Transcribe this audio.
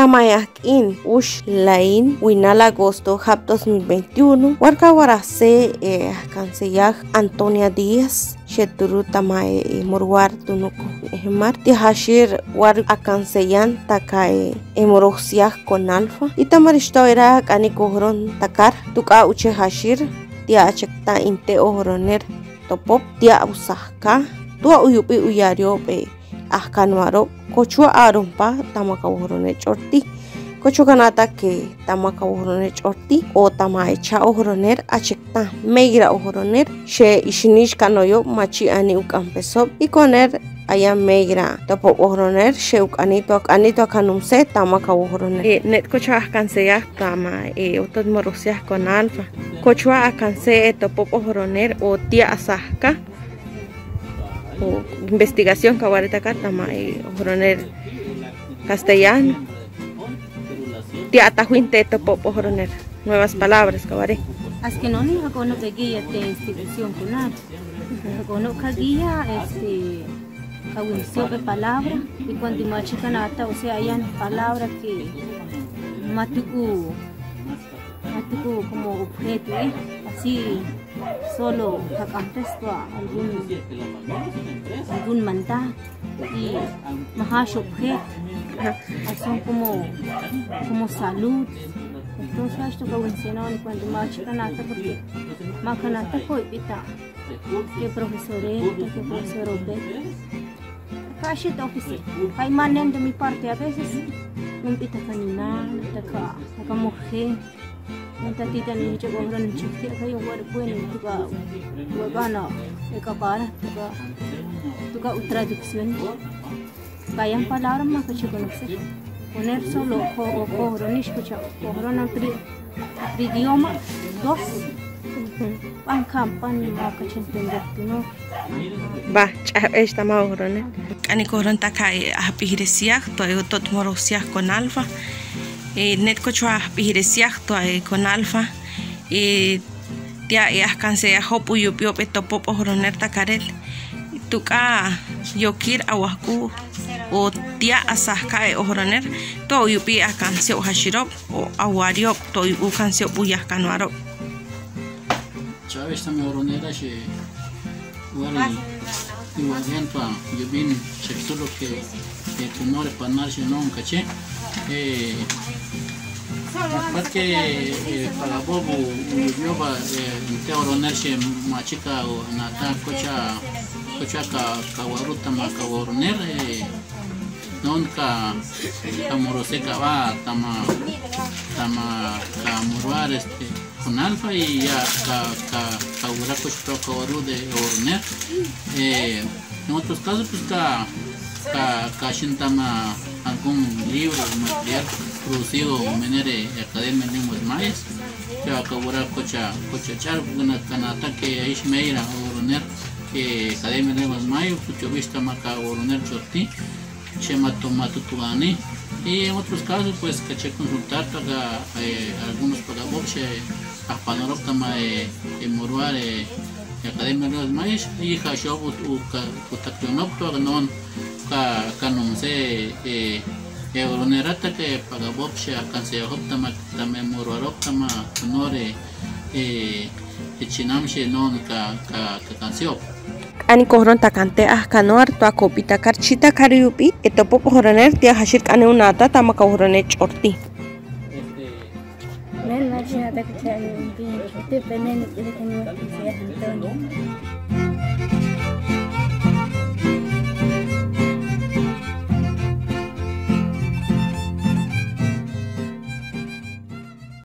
Tamayakin Ush Lain Winal agosto hap 2021 Warka Warase Cancellaj Antonia Díaz Sheturu Tamae Morwar Tunuku Ehmar Tihashir War Acancellan Takae Emorosiaj con Alfa Itamarishto era Kanikohron Takar Tuka Uche Hashir Tia Achekta Inte Ohroner Topop Tia Usahka Tua Uyupi Uyario Be Ahkanwaro Kochua Arumpa Tamakahorone Chorti Kocho Kanata que Tamakahorone Chorti o Tamaecha Ohroner Achekta Megira Ohroner She Ishinish Kanoyo Machi Ani Ukampeso y Koner Aya Megira Topo Ohroner Sheuk Anito Kanumse Tamakahorone Net Kocha Cansea Tama Otod Morosias con Alfa Kochua Akanse Topo Ohroner o Tia Asahka investigación cabareta catama joroner castellano tia atajuinte topo joroner nuevas palabras cabaré que no ni hagono de guía de institución kunat hagono kaguía de palabra y cuando machicanata o sea hayan palabras que matuku como objeto así solo contexto a algún mandato y más objeto son como salud. Entonces esto que mencionaron cuando más chicanata porque más canata fue pita que profesor objeto casi te ofrece hay manen de mi parte a veces un pita canina taca mujer Tatita ni hecho con gran chiste hay un lugar bueno tuka huevana capara tuka traducción vayan palabras más que conocer poner solo coronish escucha corona idioma dos pan campan más que entender no va esta más corona ani corona takai apihiresiak tot morosiak con alfa net kochua pihiresiak to con alfa tia cansea hopu yupio topo horoner takaret tuka yokir awahku o tia asahka horoner to yupi akanseo hashirop o awario to ukanseo buyah kanwaro Chávez también horonera she wari igual pa yubin sector que tenore panar she non caché porque para bobo yo va te oroner she machica o nata kocha ka waruta ma ka oroner non ka morose va tama ka murwar con alfa y ya ka ura kocha ka waru de oroner en otros casos pues ka shintama algún libro material producido de manera academia de lenguas mayas que acabara cocha char una canata que es meira oroner que academia de lenguas mayas que vista maca oroner chorti chema tomato tugani y en otros casos pues que consultar para algunos pagabos a panorama moruar academia de lenguas mayas y jashobu utakionopto non ka non se Euronerata que pagabopsha cansea hoptama tame moruaroptama nore chinamshe non ka canseo ani kohron takante ahkanoar to akopita karchita kariupi etopo horoner tia hashir kane unata tamaka horoner chorti men machina takchani bi te pemen que no se Antonio